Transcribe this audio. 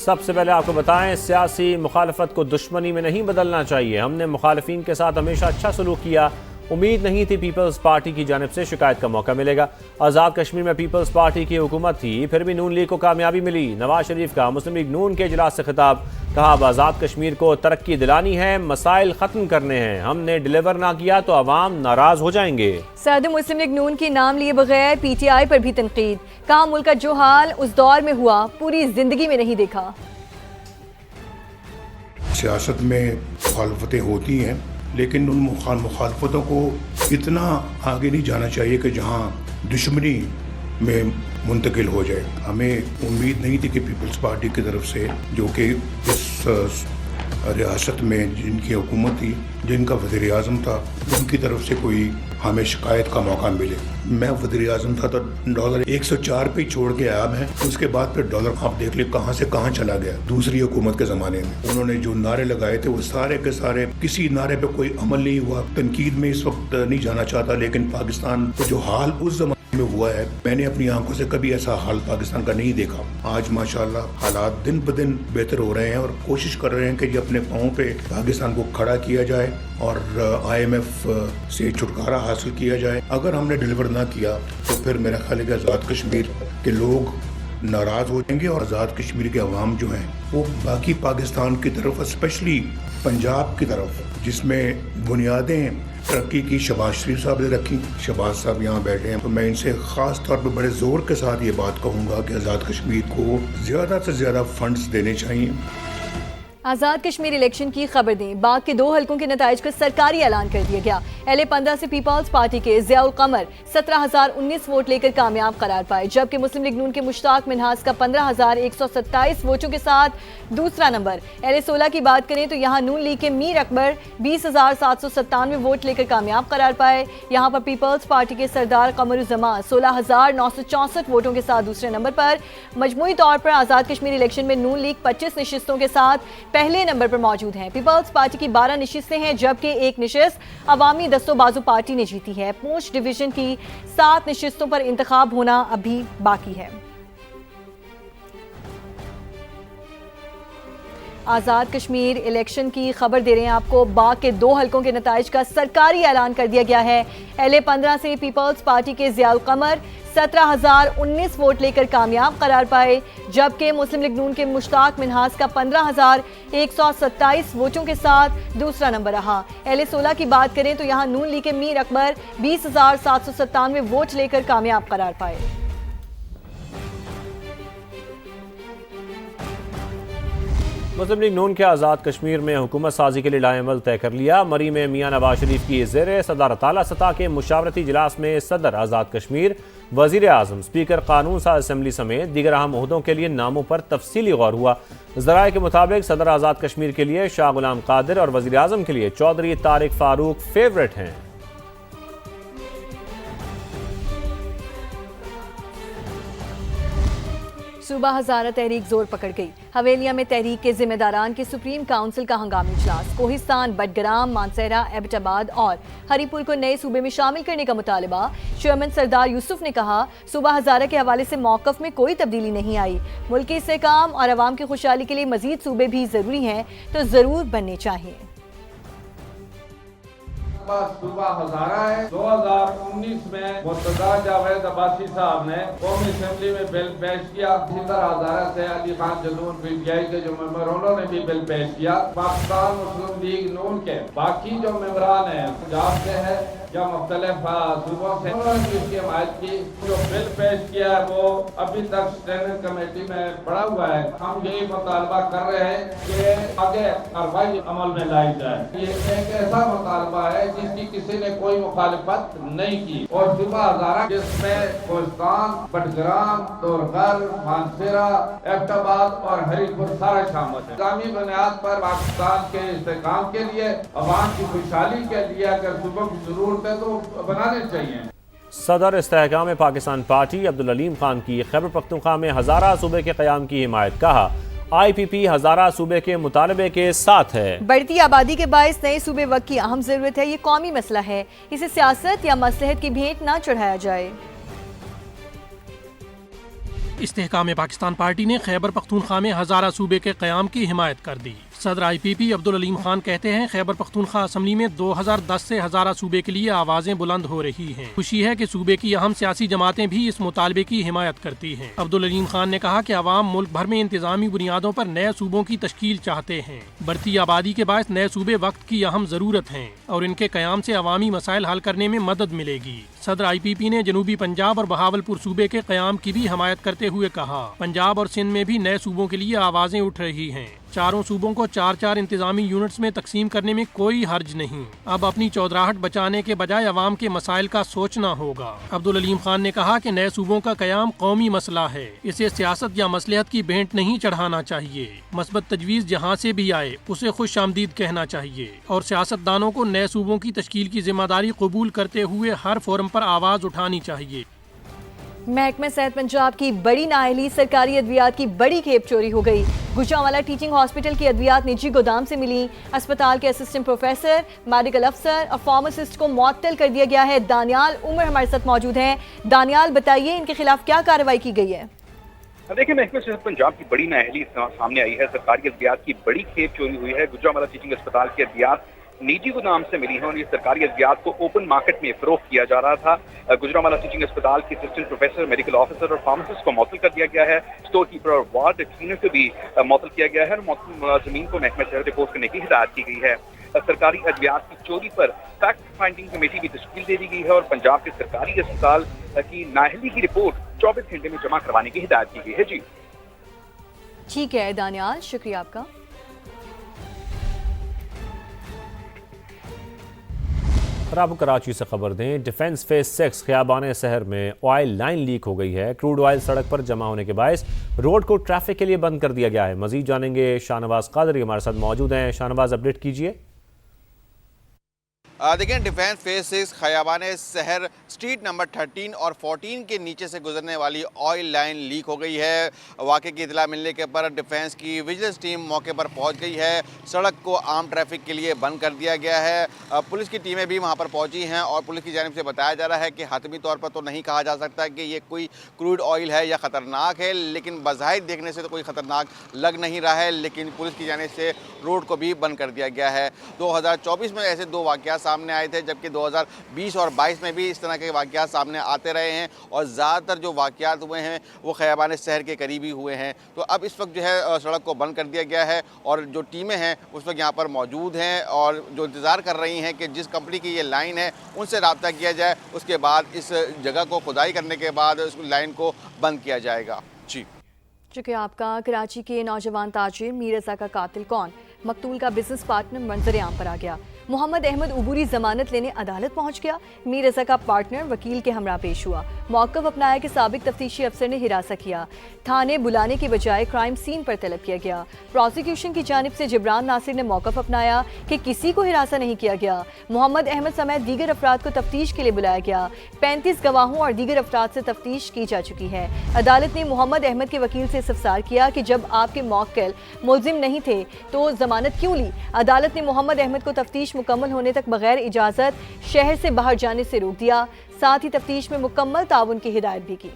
سب سے پہلے آپ کو بتائیں، سیاسی مخالفت کو دشمنی میں نہیں بدلنا چاہیے. ہم نے مخالفین کے ساتھ ہمیشہ اچھا سلوک کیا. امید نہیں تھی پیپلز پارٹی کی جانب سے شکایت کا موقع ملے گا. آزاد کشمیر میں پیپلز پارٹی کی حکومت تھی، پھر بھی نون لیگ کو کامیابی ملی. نواز شریف کا مسلم لیگ نون کے اجلاس سے خطاب. کہا اب آزاد کشمیر کو ترقی دلانی ہے، مسائل ختم کرنے ہیں. ہم نے ڈیلیور نہ کیا تو عوام ناراض ہو جائیں گے. صدر مسلم لیگ نون کے نام لیے بغیر پی ٹی آئی پر بھی تنقید. کہا ملک کا جو حال اس دور میں ہوا پوری زندگی میں نہیں دیکھا. سیاست میں مخالفتیں ہوتی ہیں، لیکن ان مخالفتوں کو اتنا آگے نہیں جانا چاہیے کہ جہاں دشمنی میں منتقل ہو جائے. ہمیں امید نہیں تھی کہ پیپلز پارٹی کی طرف سے، جو کہ اس ریاست میں جن کی حکومت تھی، جن کا وزیر اعظم تھا، ان کی طرف سے کوئی ہمیں شکایت کا موقع ملے. میں وزیر اعظم تھا تو ڈالر 104 پہ چھوڑ کے آیا میں. اس کے بعد پھر ڈالر آپ دیکھ لیں کہاں سے کہاں چلا گیا. دوسری حکومت کے زمانے میں انہوں نے جو نعرے لگائے تھے وہ سارے کے سارے، کسی نعرے پہ کوئی عمل نہیں ہوا. تنقید میں اس وقت نہیں جانا چاہتا، لیکن پاکستان کو جو حال اس زمانے میں ہوا ہے، میں نے اپنی آنکھوں سے کبھی ایسا حال پاکستان کا نہیں دیکھا. آج ماشاءاللہ حالات دن بدن بہتر ہو رہے ہیں اور کوشش کر رہے ہیں کہ یہ اپنے پاؤں پہ پاکستان کو کھڑا کیا جائے اور آئی ایم ایف سے چھٹکارا حاصل کیا جائے. اگر ہم نے ڈیلیور نہ کیا تو پھر میرا خیال ہے کہ آزاد کشمیر کے لوگ ناراض ہو جائیں گے، اور آزاد کشمیر کے عوام جو ہیں وہ باقی پاکستان کی طرف، اسپیشلی پنجاب کی طرف، جس میں بنیادیں ترقی کی شہباز شریف صاحب نے رکھی. شہباز صاحب یہاں بیٹھے ہیں تو میں ان سے خاص طور پہ بڑے زور کے ساتھ یہ بات کہوں گا کہ آزاد کشمیر کو زیادہ سے زیادہ فنڈز دینے چاہیے. آزاد کشمیر الیکشن کی خبر دیں. باغ کے 2 حلقوں کے نتائج کا سرکاری اعلان کر دیا گیا. اہل 15 سے پیپلز پارٹی کے ضیاء القمر 17,019 ووٹ لے کر کامیاب قرار پائے، جبکہ مسلم لیگ نون کے مشتاق منہاس کا 15,127 ووٹوں کے ساتھ دوسرا نمبر. اہل 16 کی بات کریں تو یہاں نون لیگ کے میر اکبر 20,797 ووٹ لے کر کامیاب قرار پائے. یہاں پر پیپلز پارٹی کے سردار قمر الزمان 16,964 ووٹوں کے ساتھ دوسرے نمبر پر. مجموعی طور پر آزاد کشمیر الیکشن میں نون لیگ 25 نشستوں کے ساتھ پہلے نمبر پر موجود ہیں. پیپلز پارٹی کی 12 نشستیں ہیں، جبکہ 1 نشست عوامی دست و بازو پارٹی نے جیتی ہے. پونچھ ڈویژن کی 7 نشستوں پر انتخاب ہونا ابھی باقی ہے. آزاد کشمیر الیکشن کی خبر دے رہے ہیں آپ کو. باغ کے 2 حلقوں کے نتائج کا سرکاری اعلان کر دیا گیا ہے. اہل 15 سے پیپلز پارٹی کے ضیاء القمر 17,019 ووٹ لے کر کامیاب قرار پائے، جبکہ مسلم لیگ نون کے مشتاق منہاس کا 15,127 ووٹوں کے ساتھ دوسرا نمبر رہا. اہل 16 کی بات کریں تو یہاں نون لیگ کے میر اکبر 20,797 ووٹ لے کر کامیاب قرار پائے. مسلم لیگ نون کے آزاد کشمیر میں حکومت سازی کے لیے لائحہ عمل طے کر لیا. مری میں میاں نواز شریف کی زیر صدارت اعلیٰ سطح کے مشاورتی اجلاس میں صدر آزاد کشمیر، وزیر اعظم، اسپیکر قانون ساز اسمبلی سمیت دیگر اہم عہدوں کے لیے ناموں پر تفصیلی غور ہوا. ذرائع کے مطابق صدر آزاد کشمیر کے لیے شاہ غلام قادر اور وزیر اعظم کے لیے چودھری طارق فاروق فیورٹ ہیں. صوبہ ہزارہ تحریک زور پکڑ گئی. حویلیہ میں تحریک کے ذمہ داران کے سپریم کونسل کا ہنگامی اجلاس. کوہستان، بٹگرام، مانسہرہ، ایبٹ آباد اور ہری پور کو نئے صوبے میں شامل کرنے کا مطالبہ. چیئرمین سردار یوسف نے کہا صوبہ ہزارہ کے حوالے سے موقف میں کوئی تبدیلی نہیں آئی. ملکی استحکام اور عوام کی خوشحالی کے لیے مزید صوبے بھی ضروری ہیں تو ضرور بننے چاہیے. صوبہ ہزارہ ہے. 2019 میں مرتضیٰ جاوید عباسی صاحب نے قومی اسمبلی میں بل پیش کیا. اسی طرح ہزارہ سے علی خان جنون پی ٹی آئی کے جو ممبر انہوں نے بھی بل پیش کیا. پاکستان مسلم لیگ نون کے باقی جو ممبران ہیں، پنجاب سے ہے یا مختلف صوبوں سے، انہوں نے بھی اس کی حمایت کی. جو بل پیش کیا ہے وہ ابھی تک اسٹینڈنگ کمیٹی میں پڑا ہوا ہے. ہم یہی مطالبہ کر رہے ہیں کہ آگے کارروائی عمل میں لائی جائے. یہ ایک ایسا مطالبہ ہے جس کی کسی نے کوئی مخالفت نہیں کی. اور صوبہ ہزارہ جس میں کوہستان، بٹگرام، دورغر، مانسہرہ، ایبٹ آباد اور ہری پور سارا شامل ہے. اسلامی بنیاد پر پاکستان کے استحکام کے لیے، عوام کی خوشحالی کے لیے اگر صوبوں کی ضرورت ہے تو بنانے چاہیے. صدر استحکام پاکستان پارٹی عبدالعلیم خان کی خیبر پختونخوا میں ہزارہ صوبے کے قیام کی حمایت. کہا آئی پی پی ہزارہ صوبے کے مطالبے کے ساتھ ہے. بڑھتی آبادی کے باعث نئے صوبے وقت کی اہم ضرورت ہے. یہ قومی مسئلہ ہے، اسے سیاست یا مصلحت کی بھینٹ نہ چڑھایا جائے. استحکام پاکستان پارٹی نے خیبر پختونخوا میں ہزارہ صوبے کے قیام کی حمایت کر دی۔ صدر آئی پی پی عبدالعلیم خان کہتے ہیں خیبر پختونخوا اسمبلی میں 2010 سے ہزارہ صوبے کے لیے آوازیں بلند ہو رہی ہیں۔ خوشی ہے کہ صوبے کی اہم سیاسی جماعتیں بھی اس مطالبے کی حمایت کرتی ہیں۔ عبدالعلیم خان نے کہا کہ عوام ملک بھر میں انتظامی بنیادوں پر نئے صوبوں کی تشکیل چاہتے ہیں۔ بڑھتی آبادی کے باعث نئے صوبے وقت کی اہم ضرورت ہیں اور ان کے قیام سے عوامی مسائل حل کرنے میں مدد ملے گی۔ صدر آئی پی پی نے جنوبی پنجاب اور بہاولپور صوبے کے قیام کی بھی حمایت کرتے ہوئے کہا پنجاب اور سندھ میں بھی نئے صوبوں کے لیے آوازیں اٹھ رہی ہیں۔ چاروں صوبوں کو 4 انتظامی یونٹس میں تقسیم کرنے میں کوئی حرج نہیں۔ اب اپنی چودراہٹ بچانے کے بجائے عوام کے مسائل کا سوچنا ہوگا۔ عبدالعلیم خان نے کہا کہ نئے صوبوں کا قیام قومی مسئلہ ہے، اسے سیاست یا مصلحت کی بھینٹ نہیں چڑھانا چاہیے۔ مثبت تجویز جہاں سے بھی آئے اسے خوش آمدید کہنا چاہیے اور سیاستدانوں کو نئے صوبوں کی تشکیل کی ذمہ داری قبول کرتے ہوئے ہر فورم پر آواز اٹھانی چاہیے۔ محکمہ صحت پنجاب کی بڑی نااہلی، سرکاری ادویات کی بڑی کھیپ چوری ہو گئی۔ گجرانوالہ ٹیچنگ ہاسپٹل کی ادویات نجی گودام سے ملی۔ اسپتال کے اسسٹنٹ پروفیسر، میڈیکل افسر اور فارماسسٹ کو معطل کر دیا گیا ہے۔ دانیال عمر ہمارے ساتھ موجود ہیں۔ دانیال بتائیے ان کے خلاف کیا کارروائی کی گئی ہے؟ دیکھیں، محکمہ صحت پنجاب کی بڑی نااہلی سامنے آئی ہے۔ سرکاری ادویات کی بڑی کھیپ چوری ہوئی ہے۔ گجرانوالہ ٹیچنگ اسپتال کی ادویات نجی گودام سے ملی ہیں اور یہ سرکاری ادویات کو اوپن مارکیٹ میں فروخت کیا جا رہا تھا۔ گجرانوالہ ٹیچنگ اسپتال کے اسسٹنٹ پروفیسر، میڈیکل آفیسر اور فارماسسٹ کو معطل کر دیا گیا ہے۔ اسٹور کیپر اور وارڈ کلینر کو بھی معطل کیا گیا ہے اور معطل ملازمین کو محکمہ صحت رپورٹ کرنے کی ہدایت کی گئی ہے۔ سرکاری ادویات کی چوری پر فیکٹ فائنڈنگ کمیٹی بھی تشکیل دے دی گئی ہے اور پنجاب کے سرکاری اسپتال کی نااہلی کی رپورٹ 24 گھنٹے میں جمع کروانے کی ہدایت کی گئی ہے۔ جی ٹھیک ہے دانیال، شکریہ آپ کا۔ خراب کراچی سے خبر دیں، ڈیفنس فیز 6 خیابان سحر میں آئل لائن لیک ہو گئی ہے۔ کروڈ آئل سڑک پر جمع ہونے کے باعث روڈ کو ٹریفک کے لیے بند کر دیا گیا ہے۔ مزید جانیں گے، شاہنواز قادری ہمارے ساتھ موجود ہیں۔ شاہنواز، اپڈیٹ کیجیے۔ دیکھیں، ڈیفنس فیز 6 خیابان سحر اسٹریٹ نمبر 13 اور 14 کے نیچے سے گزرنے والی آئل لائن لیک ہو گئی ہے۔ واقعے کی اطلاع ملنے کے پر ڈیفنس کی ویجیلنس ٹیم موقع پر پہنچ گئی ہے۔ سڑک کو عام ٹریفک کے لیے بند کر دیا گیا ہے۔ پولیس کی ٹیمیں بھی وہاں پر پہنچی ہیں اور پولیس کی جانب سے بتایا جا رہا ہے کہ حتمی طور پر تو نہیں کہا جا سکتا کہ یہ کوئی کروڈ آئل ہے یا خطرناک ہے، لیکن بظاہر دیکھنے سے تو کوئی خطرناک لگ نہیں رہا ہے، لیکن پولیس کی جانب سے روڈ کو بھی بند کر دیا گیا ہے۔ 2024 میں ایسے 2 واقعات سامنے آئے تھے، جبکہ 2020 اور 22 میں بھی اس طرح کے واقعات سامنے آتے رہے ہیں اور زیادہ تر جو واقعات ہوئے ہیں وہ خیابان سحر کے قریبی ہوئے ہیں۔ تو اب اس وقت جو ہے سڑک کو بند کر دیا گیا ہے اور جو ٹیمیں ہیں اس وقت یہاں پر موجود ہیں اور جو انتظار کر رہی ہیں کہ جس کمپنی کی یہ لائن ہے ان سے رابطہ کیا جائے، اس کے بعد اس جگہ کو کھدائی کرنے کے بعد اس لائن کو بند کیا جائے گا۔ جی شکریہ آپ کا۔ کراچی کے نوجوان تاجر میر رضا کا قاتل کون؟ مقتول کا بزنس پارٹنر منظر عام پر آ گیا۔ محمد احمد عبوری ضمانت لینے عدالت پہنچ گیا۔ میر رضا کا پارٹنر وکیل کے ہمراہ پیش ہوا۔ موقف اپنایا کہ سابق تفتیشی افسر نے ہراساں کیا، تھانے بلانے کے بجائے کرائم سین پر طلب کیا گیا۔ پروسیکیوشن کی جانب سے جبران ناصر نے موقف اپنایا کہ کسی کو ہراساں نہیں کیا گیا۔ محمد احمد سمیت دیگر افراد کو تفتیش کے لیے بلایا گیا۔ 35 گواہوں اور دیگر افراد سے تفتیش کی جا چکی ہے۔ عدالت نے محمد احمد کے وکیل سے استفسار کیا کہ جب آپ کے موکل ملزم نہیں تھے تو ضمانت کیوں لی؟ عدالت نے محمد احمد کو تفتیش مکمل ہونے تک بغیر اجازت شہر سے باہر جانے سے روک دیا، ساتھ ہی تفتیش میں مکمل تعاون کی ہدایت بھی کی۔